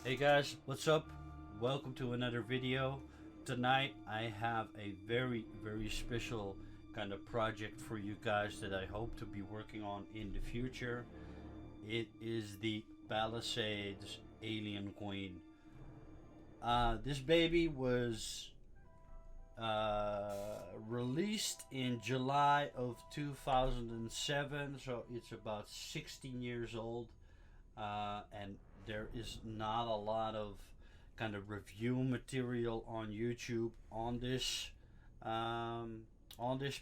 Hey guys, what's up? Welcome to another video. Tonight I have a very special kind of project for you guys that I hope to be working on in the future. It is the Palisades Alien Queen. This baby was released in July of 2007, so it's about 16 years old, and there is not a lot of kind of review material on YouTube on this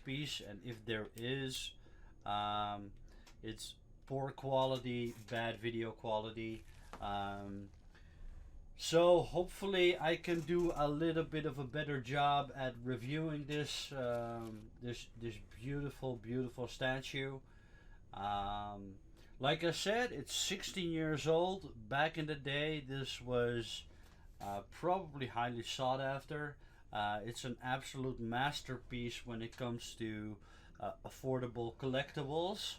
piece, and if there is, it's poor quality, bad video quality. Um, so hopefully I can do a little bit of a better job at reviewing this beautiful statue. Um, like I said, it's 16 years old. Back in the day, this was probably highly sought after. It's an absolute masterpiece when it comes to affordable collectibles.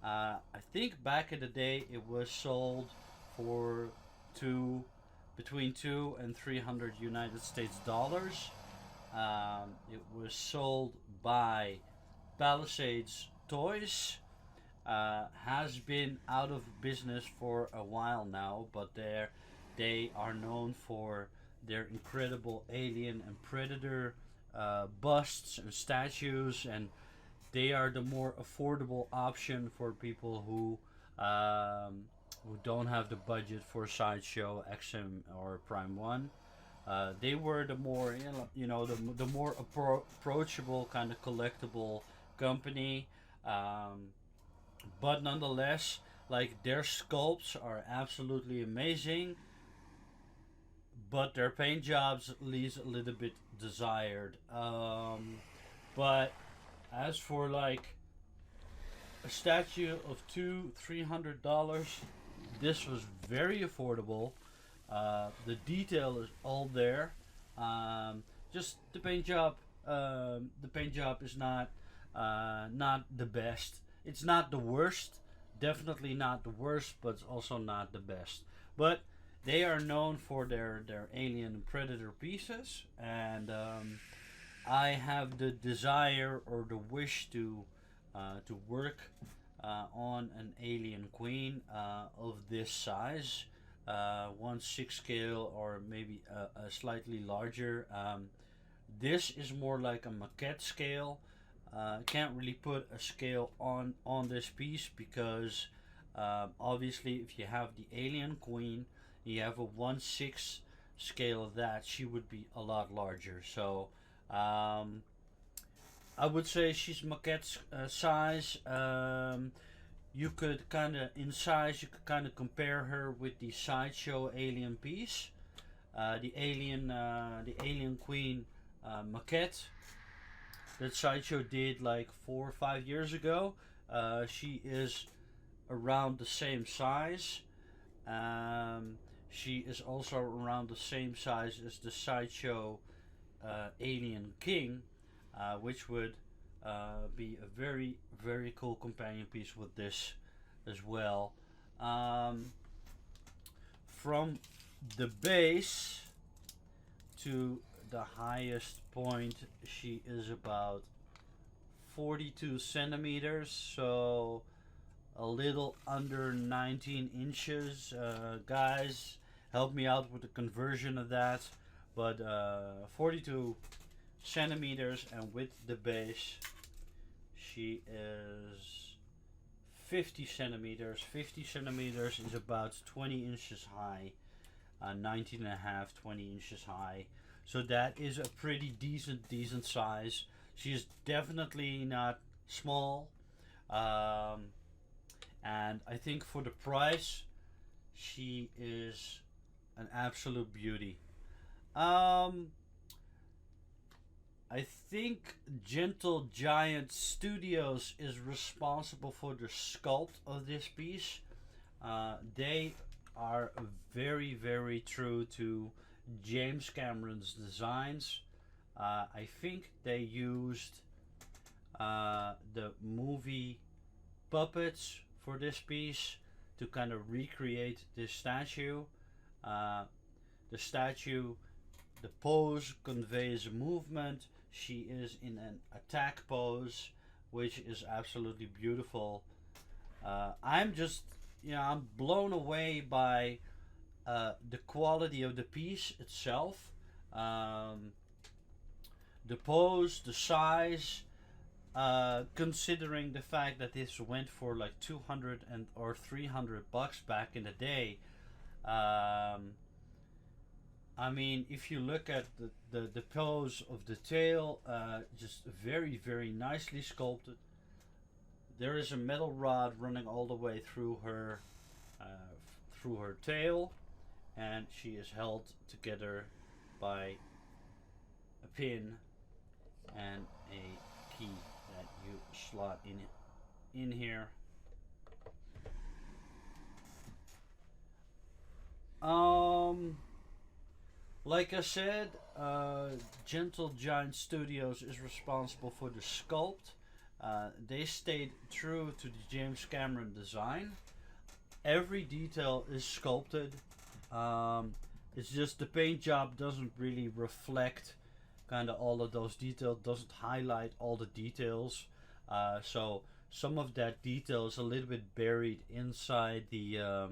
I think back in the day it was sold for two between 200 and 300 United States dollars. It was sold by Palisades Toys. Has been out of business for a while now, but they are known for their incredible alien and predator busts and statues, and they are the more affordable option for people who don't have the budget for Sideshow, XM, or Prime One. They were the more the more approachable kind of collectible company. But nonetheless, like, their sculpts are absolutely amazing, but their paint jobs leaves a little bit desired. But as for like a statue of $200-300, this was very affordable. The detail is all there. Just the paint job. The paint job is not the best. It's not the worst. Definitely not the worst, but it's also not the best. But they are known for their alien and predator pieces, and I have the desire or the wish to work on an alien queen of this size, 1/6 scale or maybe a slightly larger. This is more like a maquette scale. Can't really put a scale on this piece because obviously if you have the alien queen, you have a 1/6 scale of that, she would be a lot larger. So I would say she's maquette size. You could kind of in size, you could kind of compare her with the Sideshow alien piece, the alien queen maquette that Sideshow did like 4 or 5 years ago. She is around the same size. Um, she is also around the same size as the Sideshow Alien King, which would be a very cool companion piece with this as well. Um, from the base to the highest point, she is about 42 centimeters, so a little under 19 inches. Guys, help me out with the conversion of that. But 42 centimeters, and with the base, she is 50 centimeters. 50 centimeters is about 20 inches high, 19 and a half, 20 inches high. So that is a pretty decent size. She is definitely not small. And I think for the price, she is an absolute beauty. Um, I think Gentle Giant Studios is responsible for the sculpt of this piece. They are very true to James Cameron's designs. I think they used the movie puppets for this piece to kind of recreate this statue. The statue, the pose conveys movement. She is in an attack pose, which is absolutely beautiful. I'm just, I'm blown away by the quality of the piece itself. Um, the pose, the size, considering the fact that this went for like 200 and or $300 back in the day. Um, I mean, if you look at the pose of the tail, just very, very nicely sculpted. There is a metal rod running all the way through her tail, and she is held together by a pin and a key that you slot in here. Um, like I said, Gentle Giant Studios is responsible for the sculpt. They stayed true to the James Cameron design. Every detail is sculpted. It's just the paint job doesn't really reflect kind of all of those details, doesn't highlight all the details. So some of that detail is a little bit buried inside the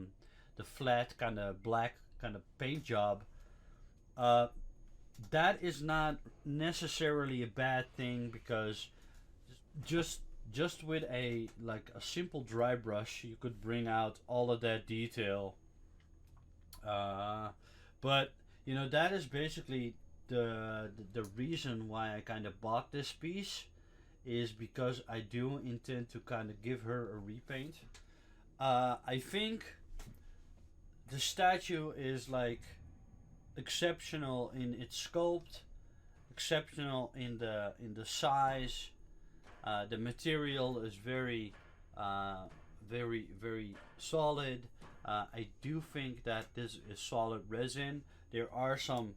flat kind of black kind of paint job. Uh, that is not necessarily a bad thing because just just with a simple dry brush you could bring out all of that detail. Uh, but that is basically the reason why I kind of bought this piece is because I do intend to kind of give her a repaint. I think the statue is like exceptional in its sculpt, exceptional in the size. The material is very solid. I do think that this is solid resin. There are some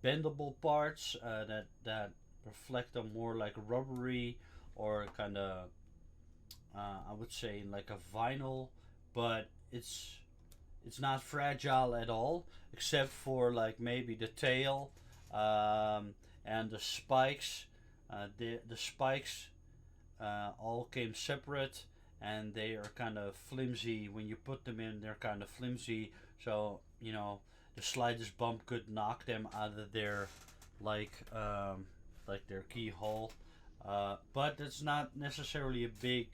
bendable parts that reflect a more like rubbery or kind of I would say like a vinyl, but it's not fragile at all, except for like maybe the tail and the spikes. The spikes all came separate, and they are kind of flimsy. When you put them in, they're kind of flimsy. So the slightest bump could knock them out of their like their keyhole. But it's not necessarily a big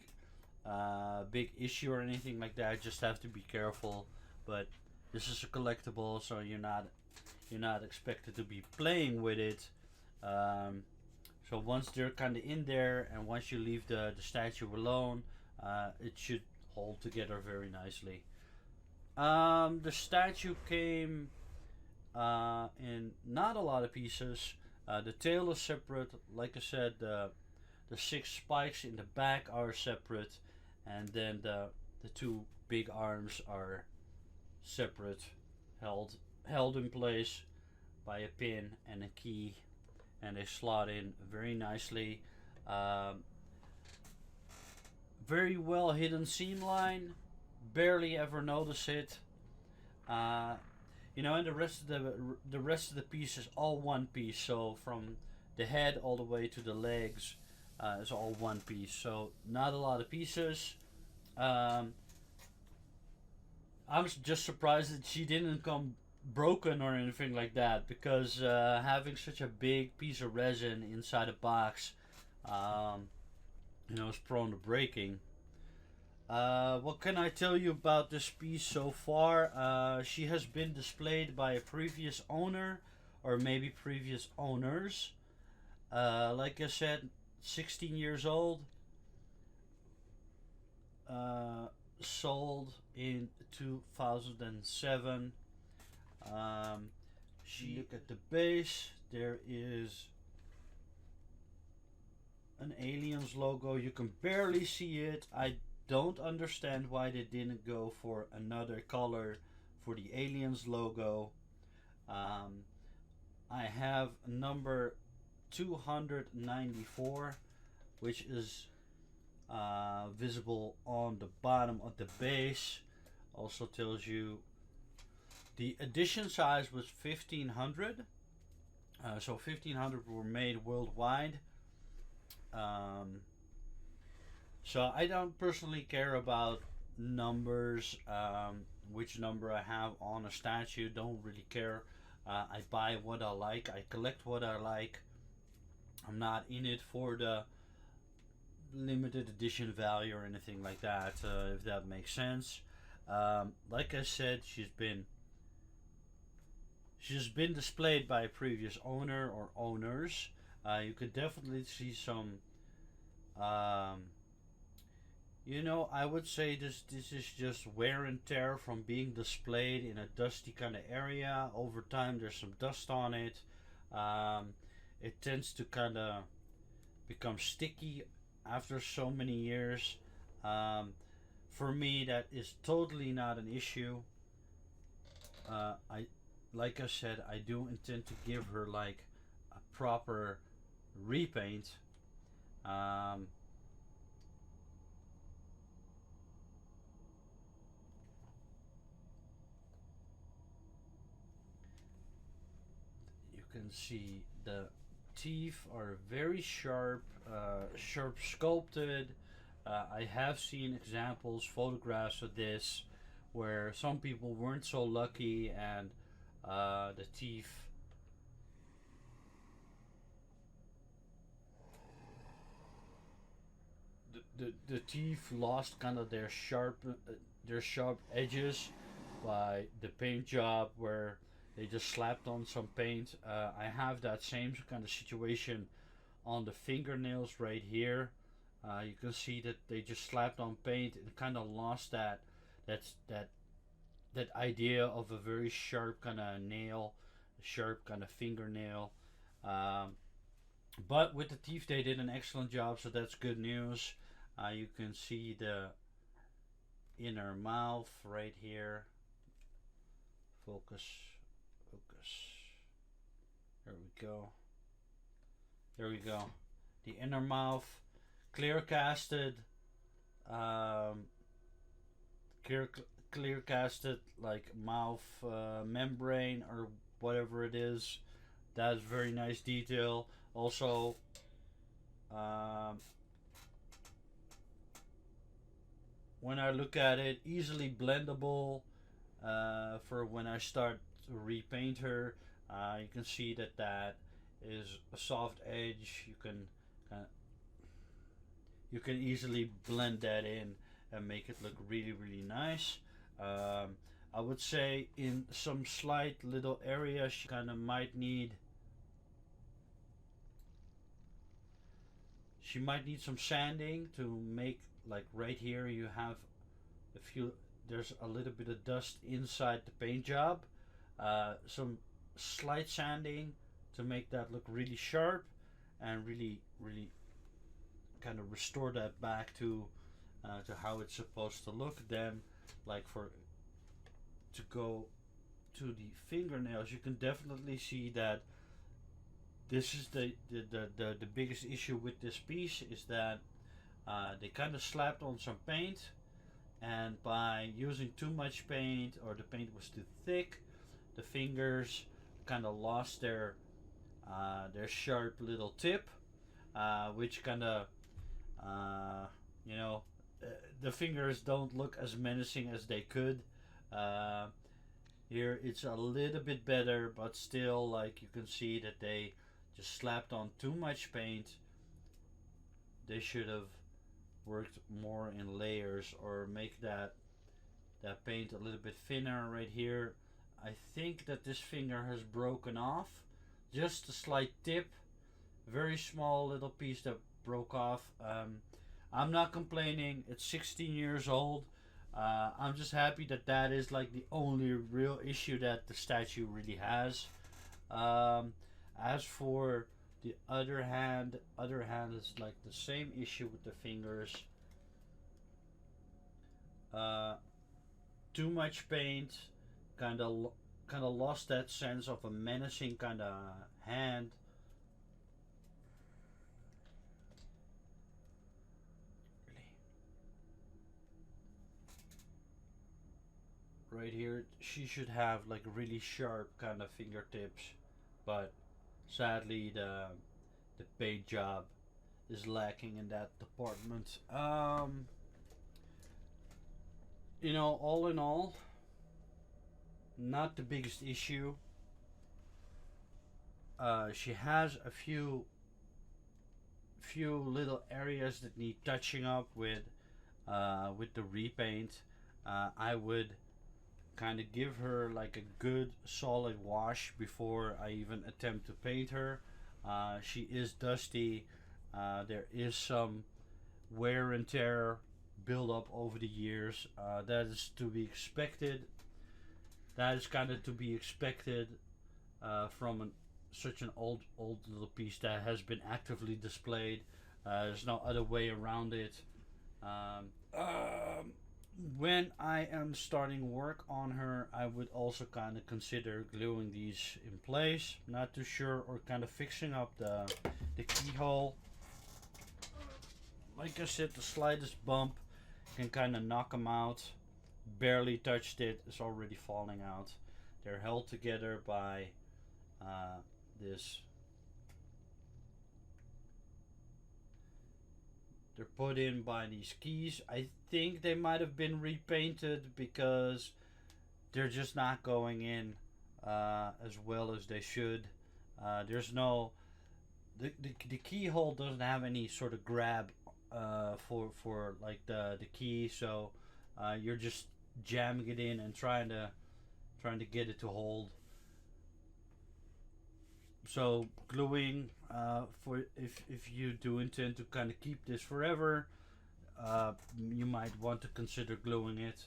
issue or anything like that. Just have to be careful. But this is a collectible, so you're not expected to be playing with it. So once they're kind of in there, and once you leave the statue alone, it should hold together very nicely. The statue came in not a lot of pieces. The tail is separate. Like I said, the six spikes in the back are separate, and then the two big arms are separate, held in place by a pin and a key, and they slot in very nicely. Um, Very well hidden seam line, barely ever notice it. Uh, and the rest of the piece is all one piece. So from the head all the way to the legs is all one piece. So not a lot of pieces. Um, I'm just surprised that she didn't come broken or anything like that, because having such a big piece of resin inside a box, um, is prone to breaking. What can I tell you about this piece so far? She has been displayed by a previous owner, or maybe previous owners. Like I said, 16 years old. Sold in 2007. She look at the base. There is an aliens logo. You can barely see it. I don't understand why they didn't go for another color for the aliens logo. Um, I have number 294, which is visible on the bottom of the base. Also tells you The edition size was 1500. So 1500 were made worldwide. Um, so I don't personally care about numbers, which number I have on a statue. Don't really care. I buy what I like. I collect what I like. I'm not in it for the limited edition value or anything like that. If that makes sense. Like I said, she's been displayed by a previous owner or owners. You could definitely see some. Um, I would say this is just wear and tear from being displayed in a dusty kind of area. Over time, there's some dust on it. Um, it tends to kind of become sticky after so many years. Um, for me, that is totally not an issue. I like I said, I do intend to give her like a proper repaint. Um, you can see the teeth are very sharp, sharp sculpted. I have seen examples, photographs of this, where some people weren't so lucky and the teeth the teeth lost kind of their sharp edges by the paint job where they just slapped on some paint. I have that same kind of situation on the fingernails right here. You can see that they just slapped on paint and kind of lost that's that idea of a very sharp kind of nail, sharp kind of fingernail. Um, but with the teeth, they did an excellent job, so that's good news. You can see the inner mouth right here. Focus, focus. There we go. There we go. The inner mouth, clear casted, um, clear clear casted like mouth membrane or whatever it is. That's very nice detail. Also, um, when I look at it, easily blendable for when I start to repaint her. You can see that is a soft edge. You can easily blend that in and make it look really really nice. Um, I would say in some slight little areas she might need some sanding to make, like right here you have a few there's a little bit of dust inside the paint job. Some slight sanding to make that look really sharp and really really kind of restore that back to how it's supposed to look. Then like for to go to the fingernails, you can definitely see that this is the biggest issue with this piece is that they kind of slapped on some paint, and by using too much paint or the paint was too thick, the fingers kind of lost their sharp little tip, which kind of uh, you know uh, the fingers don't look as menacing as they could. Uh, Here it's a little bit better, but still, like you can see that they just slapped on too much paint. They should have worked more in layers or make that paint a little bit thinner right here. I think that this finger has broken off. Just a slight tip, very small little piece that broke off. I'm not complaining. It's 16 years old. I'm just happy that is like the only real issue that the statue really has. Um, as for the other hand is like the same issue with the fingers. Uh, Too much paint, kind of lost that sense of a menacing kind of hand. Really, right here, she should have like really sharp kind of fingertips, but sadly the paint job is lacking in that department. You know, all in all, not the biggest issue. She has a few little areas that need touching up with the repaint. I would kind of give her like a good solid wash before I even attempt to paint her. She is dusty. There is some wear and tear build up over the years. That is to be expected. That is kind of to be expected from such an old little piece that has been actively displayed. There's no other way around it. When I am starting work on her, I would also kind of consider gluing these in place. Not too sure, or kind of fixing up the keyhole. Like I said, the slightest bump can kind of knock them out. Barely touched it, it's already falling out. They're held together by this. They're put in by these keys. I think they might have been repainted because they're just not going in as well as they should. There's no the keyhole doesn't have any sort of grab for like the key, so you're just jamming it in and trying to get it to hold. So gluing, for if you do intend to kind of keep this forever, you might want to consider gluing it.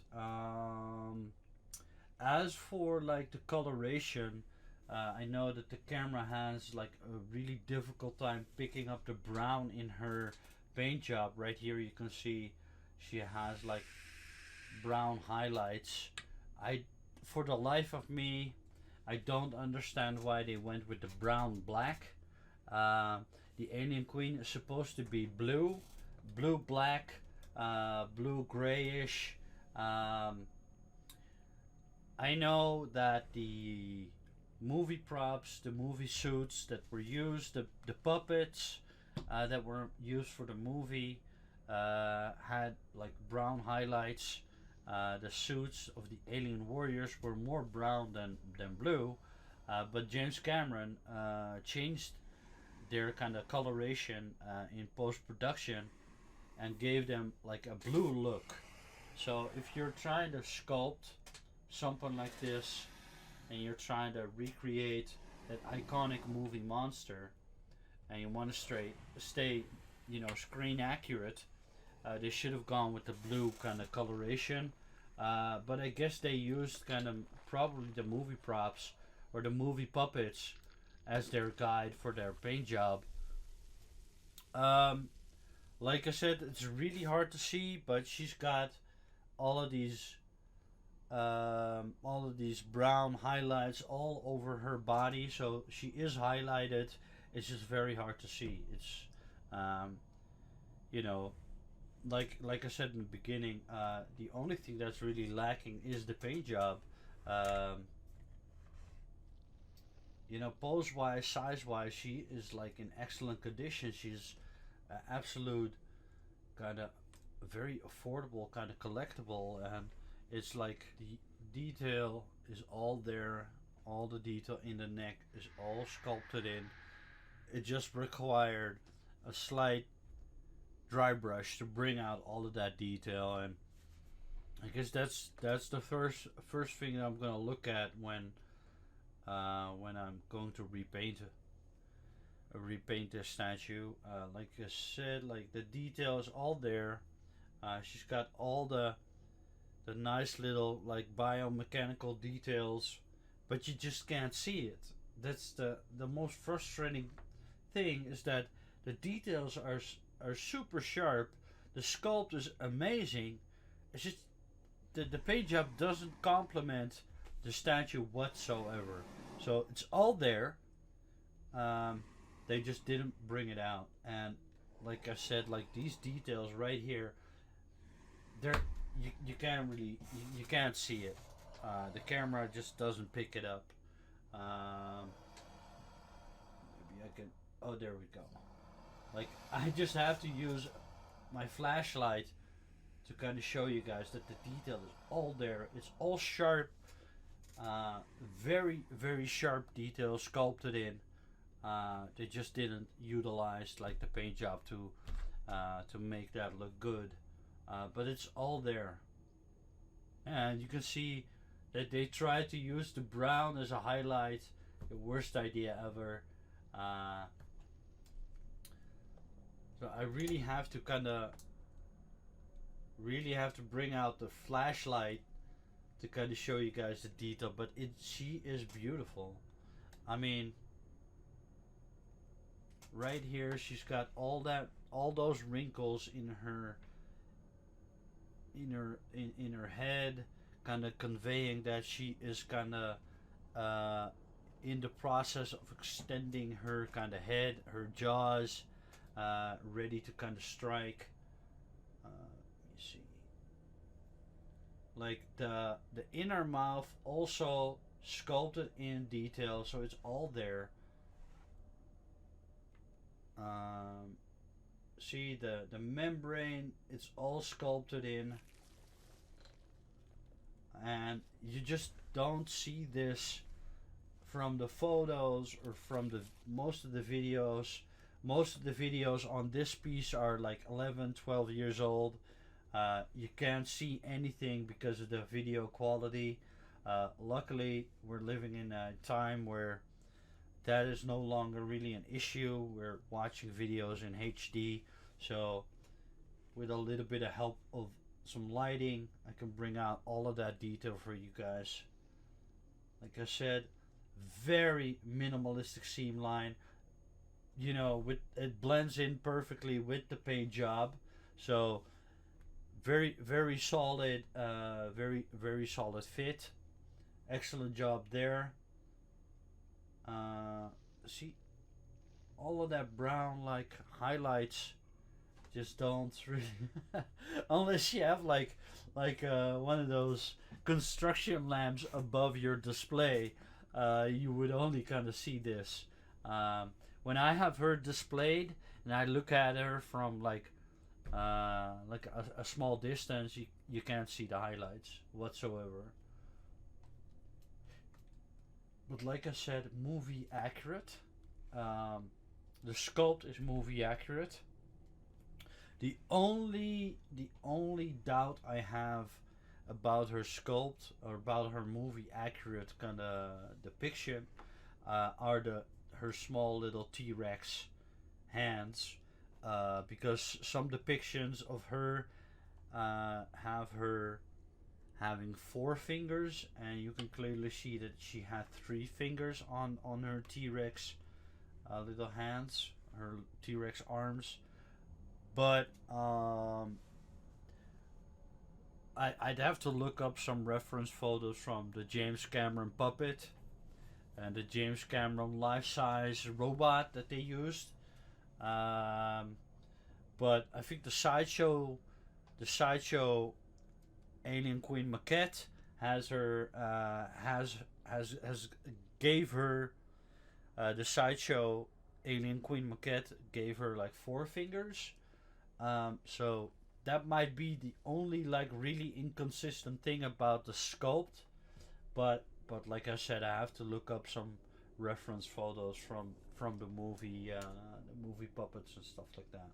As for like the coloration, I know that the camera has like a really difficult time picking up the brown in her paint job. Right here you can see she has like brown highlights. For the life of me, I don't understand why they went with the brown black. The alien queen is supposed to be blue black, blue grayish. I know that the movie props, the movie suits that were used, the puppets that were used for the movie had like brown highlights. The suits of the alien warriors were more brown than blue, but James Cameron changed their kind of coloration in post production and gave them like a blue look. So if you're trying to sculpt something like this and you're trying to recreate that iconic movie monster and you want to stay screen accurate, they should have gone with the blue kind of coloration. But I guess they used kind of probably the movie props or the movie puppets as their guide for their paint job. Like I said, it's really hard to see, but she's got all of these brown highlights all over her body, so she is highlighted. It's just very hard to see. It's you know like I said in the beginning, the only thing that's really lacking is the paint job. Pose wise, size wise, she is like in excellent condition. She's absolute kind of very affordable kind of collectible, and it's like the detail is all there. All the detail in the neck is all sculpted in. It just required a slight dry brush to bring out all of that detail, and I guess that's the first thing that I'm gonna look at when I'm going to repaint this statue. Like I said, like the detail is all there. She's got all the nice little like biomechanical details, but you just can't see it. That's the most frustrating thing, is that the details are super sharp. The sculpt is amazing. It's just the paint job doesn't complement the statue whatsoever. So it's all there. They just didn't bring it out. And like I said, like these details right here, you can't really you can't see it. The camera just doesn't pick it up. Um, Maybe I can. Oh, there we go. Like I just have to use my flashlight to kind of show you guys that the detail is all there. It's all sharp, uh, very sharp detail sculpted in. They just didn't utilize like the paint job to make that look good, but it's all there, and you can see that they tried to use the brown as a highlight. The worst idea ever. Uh, so I really have to bring out the flashlight to kind of show you guys the detail. But she is beautiful. I mean, right here she's got all those wrinkles in her head, kind of conveying that she is kind of uh, in the process of extending her kind of head, her jaws, ready to kind of strike. Let me see, like the inner mouth also sculpted in detail, so it's all there. Um, See the membrane, it's all sculpted in, and you just don't see this from the photos or from the most of the videos. Most of the videos on this piece are like 11, 12 years old. You can't see anything because of the video quality. Luckily, we're living in a time where that is no longer really an issue. We're watching videos in HD, so with a little bit of help of some lighting, I can bring out all of that detail for you guys. Like I said, very minimalistic seam line. You know, with it blends in perfectly with the paint job. So very solid, very solid fit. Excellent job there. See, all of that brown like highlights just don't really unless you have one of those construction lamps above your display, you would only kind of see this. When I have her displayed and I look at her from a small distance, you can't see the highlights whatsoever. But like I said, movie accurate. The sculpt is movie accurate. The only doubt I have about her sculpt or about her movie accurate kind of depiction are her small little T-Rex hands, because some depictions of her have her having four fingers, and you can clearly see that she had three fingers on her T-Rex little hands, her T-Rex arms. But I'd have to look up some reference photos from the James Cameron puppet and the James Cameron life-size robot that they used. But I think the sideshow Alien Queen Maquette has her has gave her the sideshow Alien Queen Maquette gave her like four fingers. So that might be the only like really inconsistent thing about the sculpt, but like I said, I have to look up some reference photos from the movie puppets and stuff like that.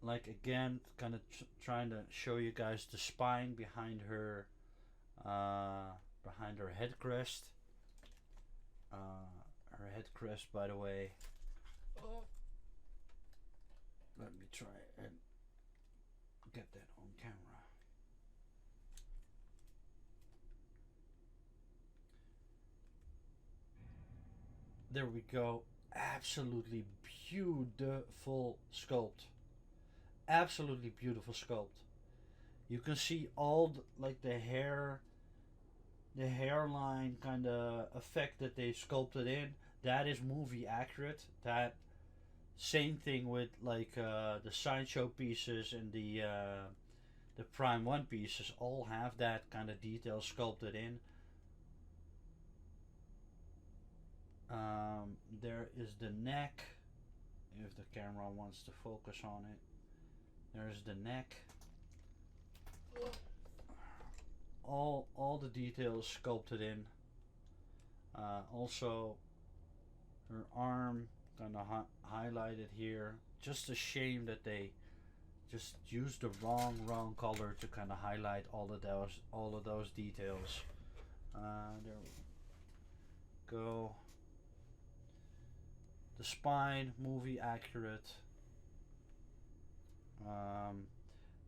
Like again, kind of trying to show you guys the spine behind her head crest. Her head crest, by the way. Oh, let me try and get that on camera. There we go. Absolutely beautiful sculpt. Absolutely beautiful sculpt. You can see all the hairline kind of effect that they sculpted in. That is movie accurate. That same thing with the sideshow pieces and the Prime 1 pieces all have that kind of detail sculpted in. There is the neck, if the camera wants to focus on it. There's the neck. All the details sculpted in. Also, her arm kind of highlighted here. Just a shame that they just used the wrong color to kind of highlight all of those details. There we go. The spine, movie accurate.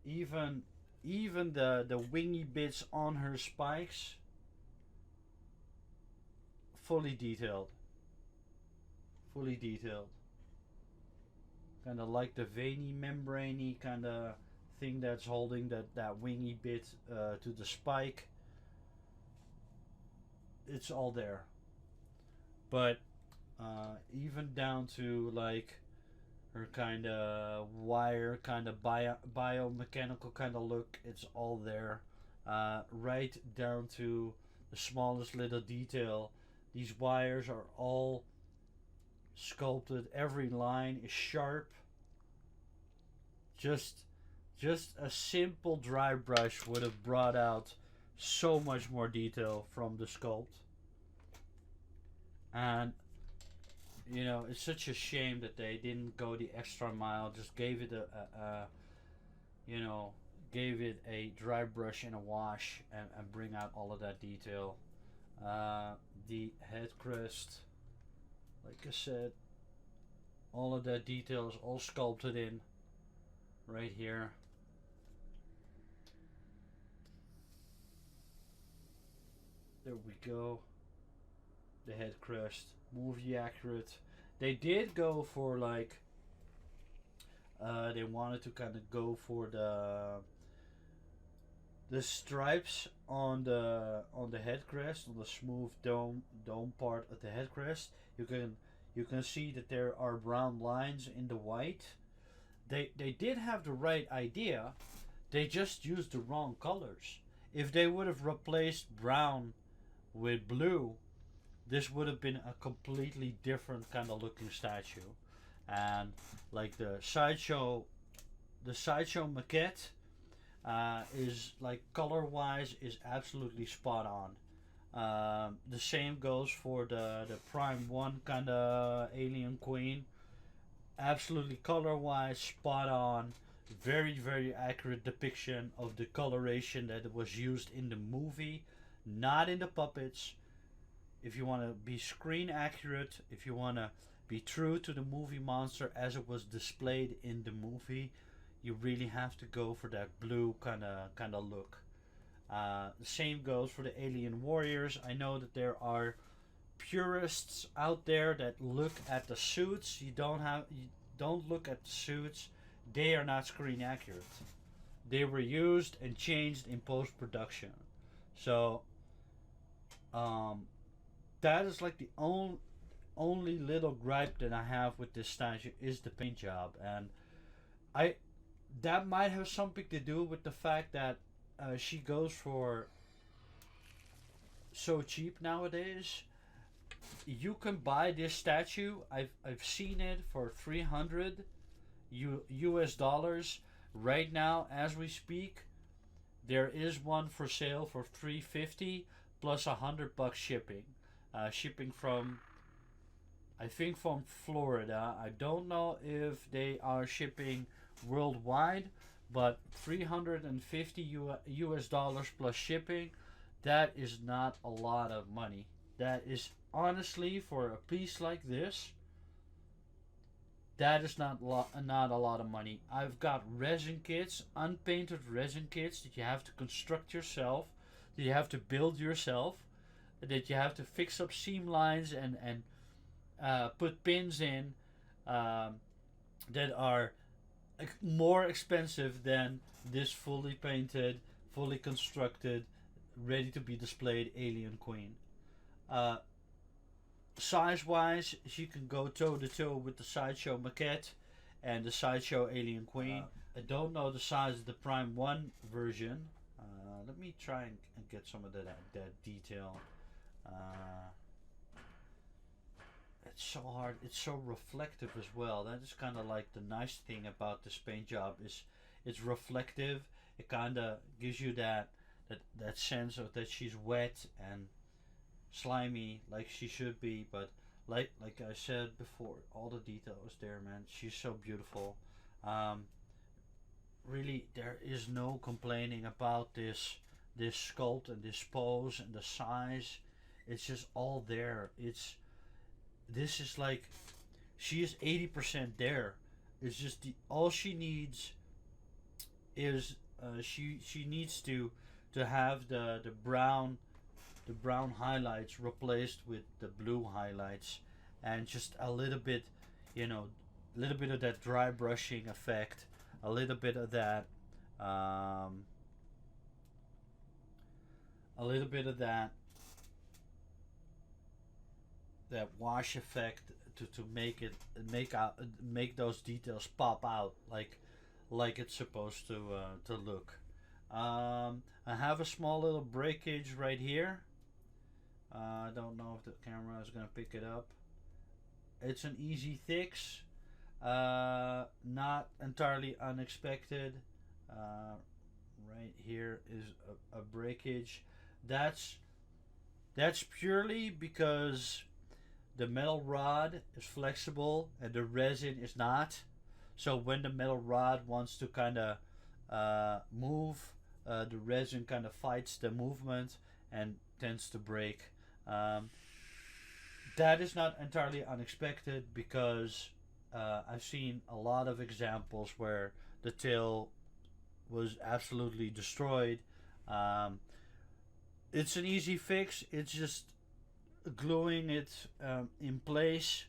Even the wingy bits on her spikes, fully detailed. Kind of like the veiny membraney kind of thing that's holding that wingy bit to the spike. It's all there. But even down to like her kind of wire, kind of biomechanical kind of look, it's all there. Right down to the smallest little detail. These wires are all sculpted. Every line is sharp. Just a simple dry brush would have brought out so much more detail from the sculpt. And you know, it's such a shame that they didn't go the extra mile. Just gave it gave it a dry brush and a wash, and bring out all of that detail. The head crest, like I said, all of that detail is all sculpted in right here. There we go. The head crest, movie accurate. They did go for like they wanted to kind of go for the stripes on the head crest, on the smooth dome part of the head crest. You can see that there are brown lines in the white. They did have the right idea. They just used the wrong colors. If they would have replaced brown with blue, this would have been a completely different kind of looking statue. And like the Sideshow Maquette is like color wise is absolutely spot on. The same goes for the Prime 1 kind of alien queen. Absolutely color wise spot on. Very accurate depiction of the coloration that was used in the movie, not in the puppets. If you want to be screen accurate, if you want to be true to the movie monster as it was displayed in the movie, you really have to go for that blue kind of look. The same goes for the alien warriors. I know that there are purists out there that look at the suits. You don't look at the suits. They are not screen accurate. They were used and changed in post production. So that is like the only little gripe that I have with this statue is the paint job, and that might have something to do with the fact that she goes for so cheap nowadays. You can buy this statue. I've seen it for $300 US dollars right now as we speak. There is one for sale for $350 plus $100 shipping. Shipping from, I think, from Florida. I don't know if they are shipping worldwide, but $350 US dollars plus shipping, that is not a lot of money. That is honestly, for a piece like this, that is not a lot of money. I've got resin kits, unpainted resin kits that you have to construct yourself, that you have to build yourself, that you have to fix up seam lines and put pins in, that are more expensive than this fully painted, fully constructed, ready to be displayed alien queen. Size wise, she can go toe to toe with the Sideshow Maquette and the Sideshow alien queen. I don't know the size of the Prime 1 version. Let me try and get some of that detail. Uh, it's so hard. It's so reflective as well. That is kind of like the nice thing about this paint job is it's reflective. It kind of gives you that sense of that she's wet and slimy like she should be. But like I said before, all the detail is there, man. She's so beautiful. Um, Really, there is no complaining about this sculpt and this pose and the size. It's just all there. This is like she is 80% there. It's just the all she needs is she needs to have the brown highlights replaced with the blue highlights, and just a little bit, you know, a little bit of that dry brushing effect, a little bit of that, um, a little bit of that wash effect to make it make those details pop out like it's supposed to look. I have a small little breakage right here. I don't know if the camera is gonna pick it up. It's an easy fix. Not entirely unexpected. Uh, right here is a breakage. That's that's purely because the metal rod is flexible and the resin is not. So when the metal rod wants to kind of move, the resin kind of fights the movement and tends to break. Um, that is not entirely unexpected because I've seen a lot of examples where the tail was absolutely destroyed. Um, it's an easy fix. It's just gluing it in place,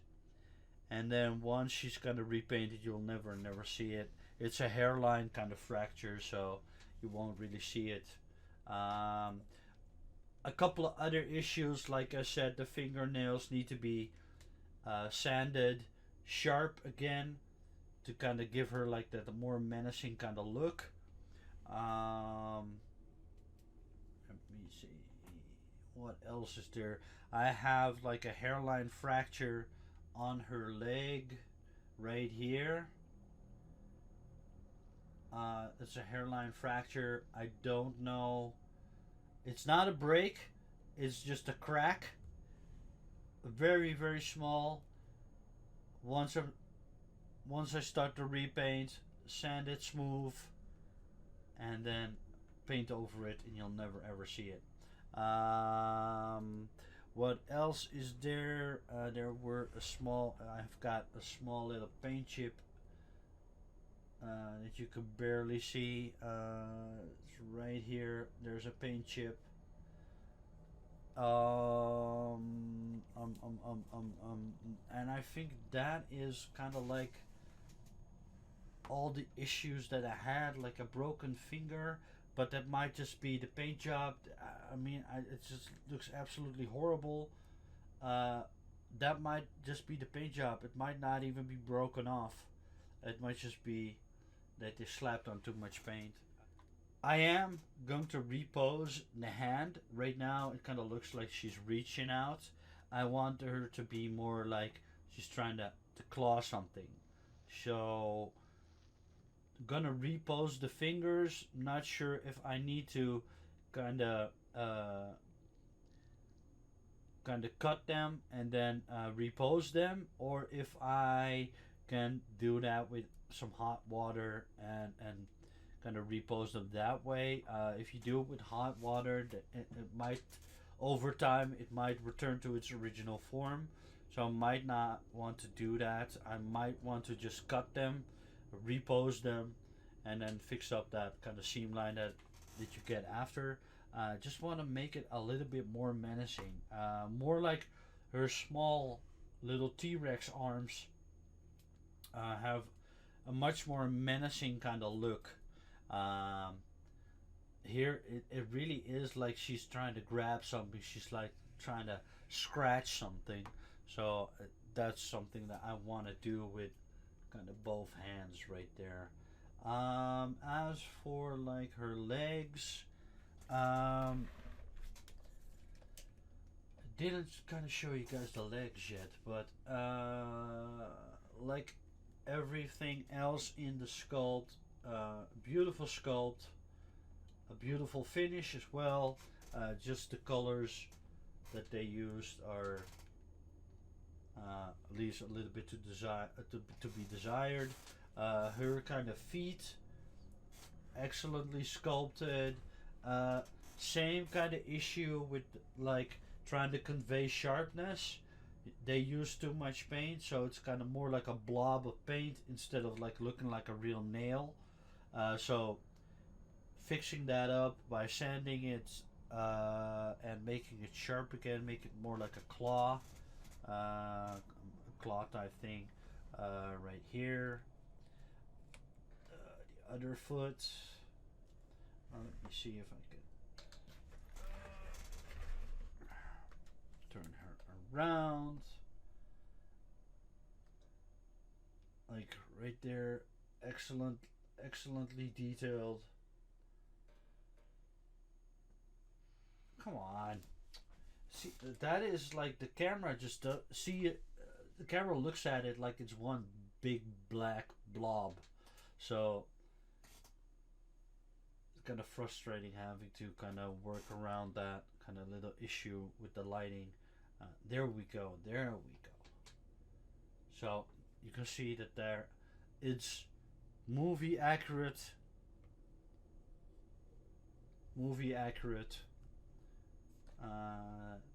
and then once she's kind of repainted, you'll never see it. It's a hairline kind of fracture, so you won't really see it. Um, a couple of other issues, like I said, the fingernails need to be sanded sharp again to kind of give her like that more menacing kind of look. Let me see what else is there. I have like a hairline fracture on her leg right here. It's a hairline fracture. I don't know. It's not a break. It's just a crack. Very small. Once I once I start to repaint, sand it smooth, and then paint over it, and you'll never ever see it. What else is there? There were a small. I've got a small little paint chip that you could barely see. It's right here. There's a paint chip. And I think that is kind of like all the issues that I had, like a broken finger, but that might just be the paint job. I mean, it just looks absolutely horrible. Uh, that might just be the paint job. It might not even be broken off. It might just be that they slapped on too much paint. I am going to repose the hand. Right now, it kind of looks like she's reaching out. I want her to be more like she's trying to claw something. So, gonna repose the fingers. Not sure if I need to kind of kind of cut them and then repose them, or if I can do that with some hot water and kind of repose them that way. If you do it with hot water, it might over time it might return to its original form. So I might not want to do that. I might want to just cut them, repose them, and then fix up that kind of seam line that you get after. Just want to make it a little bit more menacing, more like her small little T-Rex arms have a much more menacing kind of look. Um, Here, it really is like she's trying to grab something. She's like trying to scratch something. So that's something that I want to do with kind of both hands right there. As for like her legs, um, didn't kind of show you guys the legs yet, but like everything else in the sculpt, beautiful sculpt, a beautiful finish as well. Just the colors that they used are leaves a little bit to be desired. Her kind of feet, excellently sculpted. Uh, Same kind of issue with like trying to convey sharpness. They use too much paint, so it's kind of more like a blob of paint instead of like looking like a real nail. So fixing that up by sanding it and making it sharp again, make it more like a claw type thing. Right here, the other foot. Let me see if I can turn her around. Like right there, excellently detailed. Come on. See, that is like the camera just see it. The camera looks at it like it's one big black blob. So it's kind of frustrating having to kind of work around that kind of little issue with the lighting. There we go. There we go. So you can see that there, it's movie accurate. Movie accurate.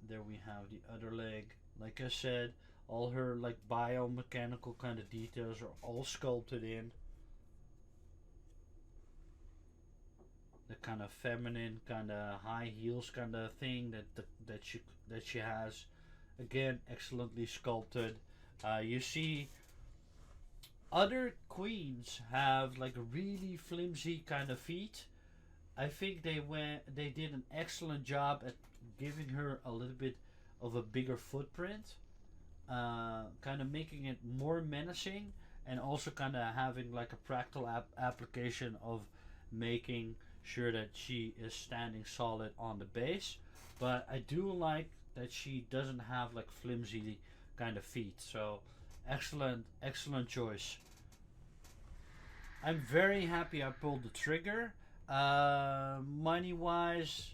There we have the other leg. Like I said, all her like biomechanical kind of details are all sculpted in. The kind of feminine, kind of high heels kind of thing that she has. Again, excellently sculpted. You see, other queens have like really flimsy kind of feet. I think they did an excellent job at giving her a little bit of a bigger footprint, kind of making it more menacing, and also kind of having like a practical application of making sure that she is standing solid on the base. But I do like that she doesn't have like flimsy kind of feet. So excellent choice. I'm very happy I pulled the trigger. Money wise,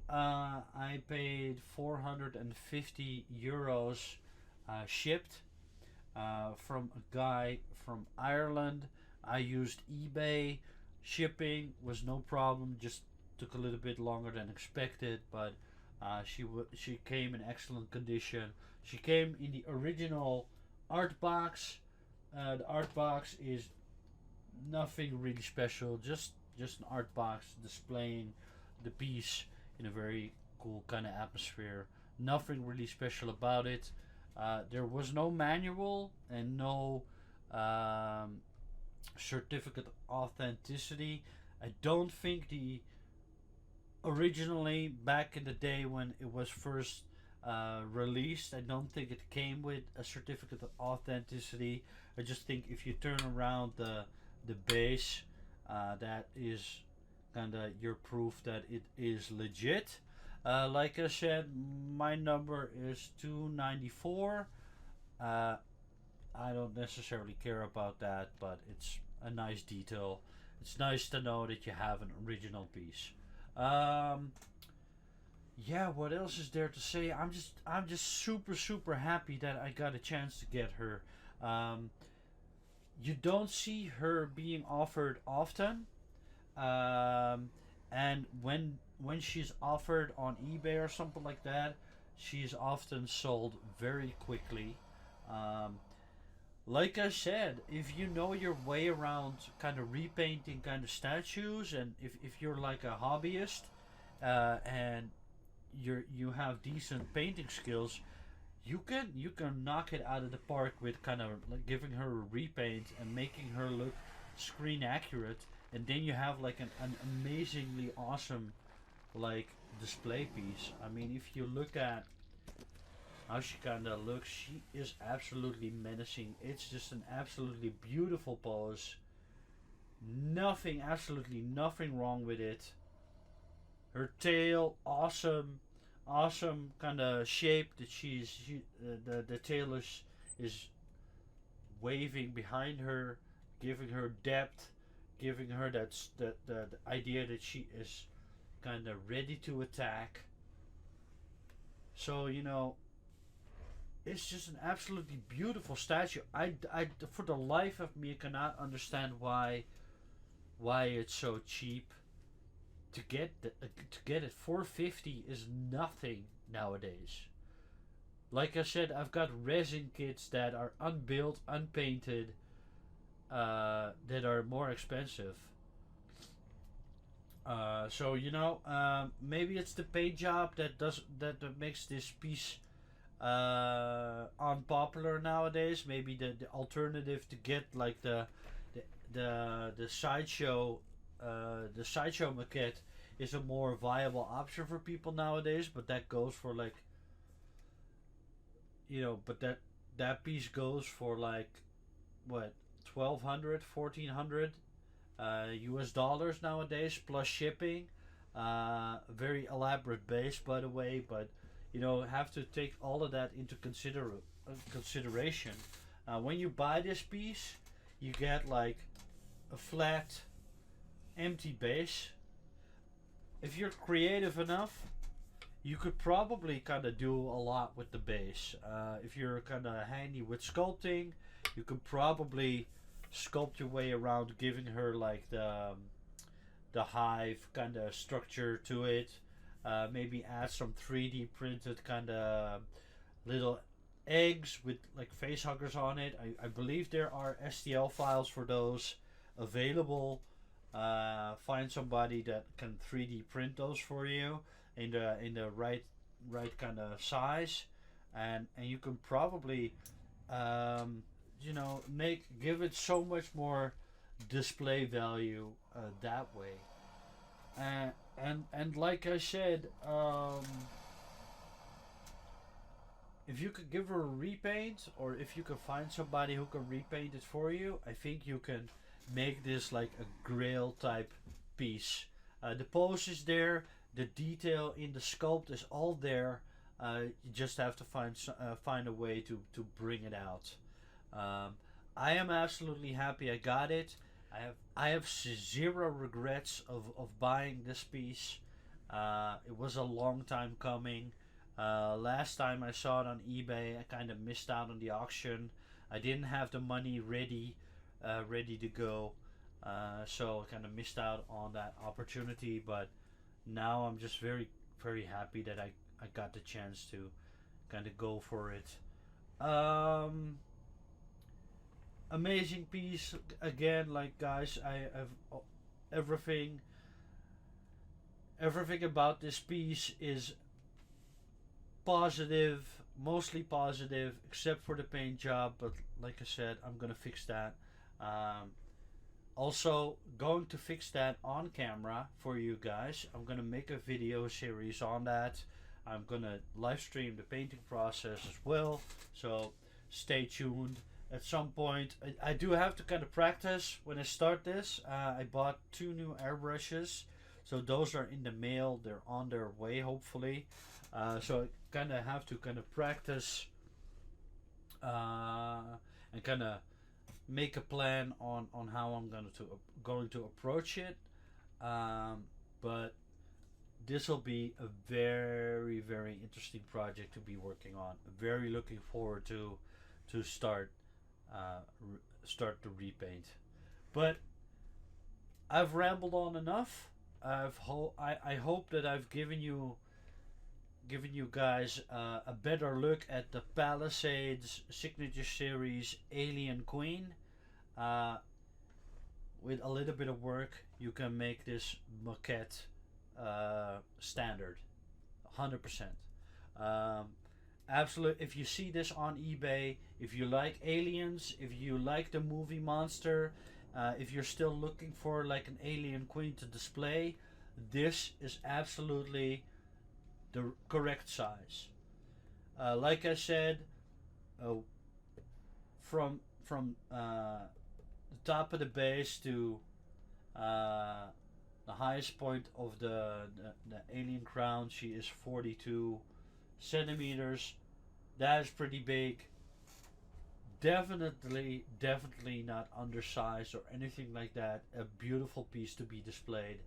I paid 450 euros shipped from a guy from Ireland. I used eBay. Shipping was no problem, just took a little bit longer than expected, but she came in excellent condition. She came in the original art box. The art box is nothing really special, just an art box displaying the piece in a very cool kind of atmosphere. Nothing really special about it. There was no manual and no certificate of authenticity. I don't think the originally back in the day when it was first released, I don't think it came with a certificate of authenticity. I just think if you turn around the base, that is kind of your proof that it is legit. Like I said, my number is 294. I don't necessarily care about that, but it's a nice detail. It's nice to know that you have an original piece. Yeah, what else is there to say? I'm just super happy that I got a chance to get her. Um, you don't see her being offered often, and when she's offered on eBay or something like that, she's often sold very quickly. Um, like I said, if you know your way around kind of repainting kind of statues, and if you're like a hobbyist, and you have decent painting skills, you can knock it out of the park with kind of like giving her a repaint and making her look screen accurate, and then you have like an amazingly awesome like display piece. I mean, if you look at how she kind of looks, she is absolutely menacing. It's just an absolutely beautiful pose. Nothing, absolutely nothing wrong with it. Her tail, awesome, awesome kind of shape that the tail is waving behind her, giving her depth, giving her that the idea that she is kind of ready to attack. So it's just an absolutely beautiful statue. I for the life of me cannot understand why it's so cheap. To get it 450 is nothing nowadays. Like I said, I've got resin kits that are unbuilt, unpainted, that are more expensive. So maybe it's the paint job that makes this piece unpopular nowadays. Maybe the alternative to get like the sideshow maquette is a more viable option for people nowadays. But that goes for like but that piece goes for like what 1200, 1400 US dollars nowadays plus shipping. Very elaborate base, by the way, but have to take all of that into consideration. When you buy this piece, you get like a flat, empty base. If you're creative enough, you could probably kind of do a lot with the base. If you're kind of handy with sculpting, you could probably sculpt your way around, giving her like the hive kind of structure to it. Maybe add some 3D printed kind of little eggs with like face huggers on it. I believe there are STL files for those available. Find somebody that can 3D print those for you in the right kind of size, and you can probably give it so much more display value that way. And like I said, if you could give her a repaint, or if you can find somebody who can repaint it for you, I think you can make this like a grail type piece. The pose is there, the detail in the sculpt is all there. You just have to find a way to bring it out. I am absolutely happy I got it. I have zero regrets of buying this piece. It was a long time coming. Last time I saw it on eBay, I kind of missed out on the auction. I didn't have the money ready to go, so I kind of missed out on that opportunity. But now I'm just very very happy that I got the chance to kind of go for it. Amazing piece again. Like guys, I have everything. Everything about this piece is positive, mostly positive, except for the paint job. But like I said, I'm gonna fix that. Um, Also, going to fix that on camera for you guys. I'm gonna make a video series on that. I'm gonna live stream the painting process as well. So stay tuned. At some point, I do have to kind of practice when I start this. I bought 2 new airbrushes, so those are in the mail. They're on their way, hopefully. So I kind of have to kind of practice and kind of make a plan on how I'm going to approach it. But this will be a very very interesting project to be working on. Very looking forward to start the repaint. But I've rambled on enough. I hope that I've given you guys a better look at the Palisades Signature Series Alien Queen. Uh, with a little bit of work, you can make this maquette standard, 100%. Um, Absolute. If you see this on eBay, if you like aliens, if you like the movie Monster, if you're still looking for like an alien queen to display, this is absolutely the correct size. Like I said, uh, from the top of the base to The highest point of the alien crown, she is 42 centimeters. That is pretty big. Definitely not undersized or anything like that. A beautiful piece to be displayed.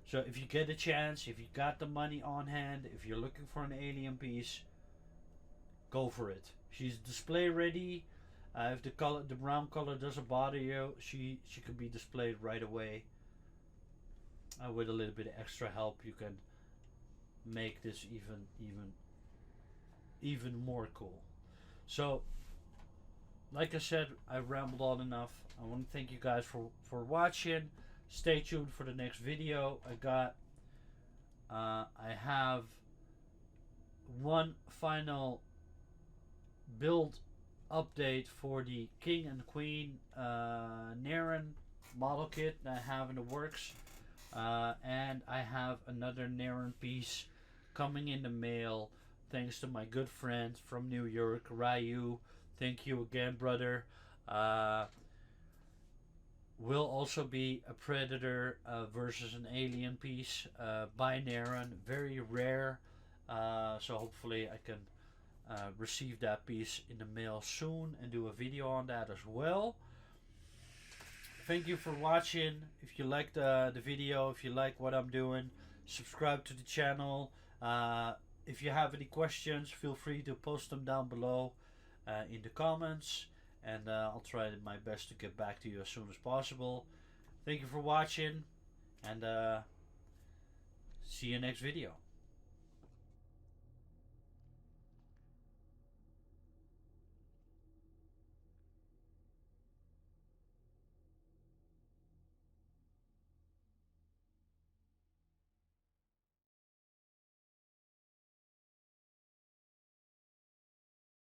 So if you get a chance, if you got the money on hand, if you're looking for an alien piece, go for it. She's display ready. If the brown color doesn't bother you, she can be displayed right away. With a little bit of extra help, you can make this even more cool. So, like I said, I've rambled on enough. I want to thank you guys for watching. Stay tuned for the next video. I have one final build update for the King and Queen Naren model kit that I have in the works. And I have another Naren piece coming in the mail, thanks to my good friend from New York, Ryu. Thank you again, brother. Will also be a Predator versus an Alien piece by Naren. Very rare. So hopefully I can receive that piece in the mail soon and do a video on that as well. Thank you for watching. If you liked the video, if you like what I'm doing, subscribe to the channel. If you have any questions, feel free to post them down below in the comments, and I'll try my best to get back to you as soon as possible. Thank you for watching, and see you next video.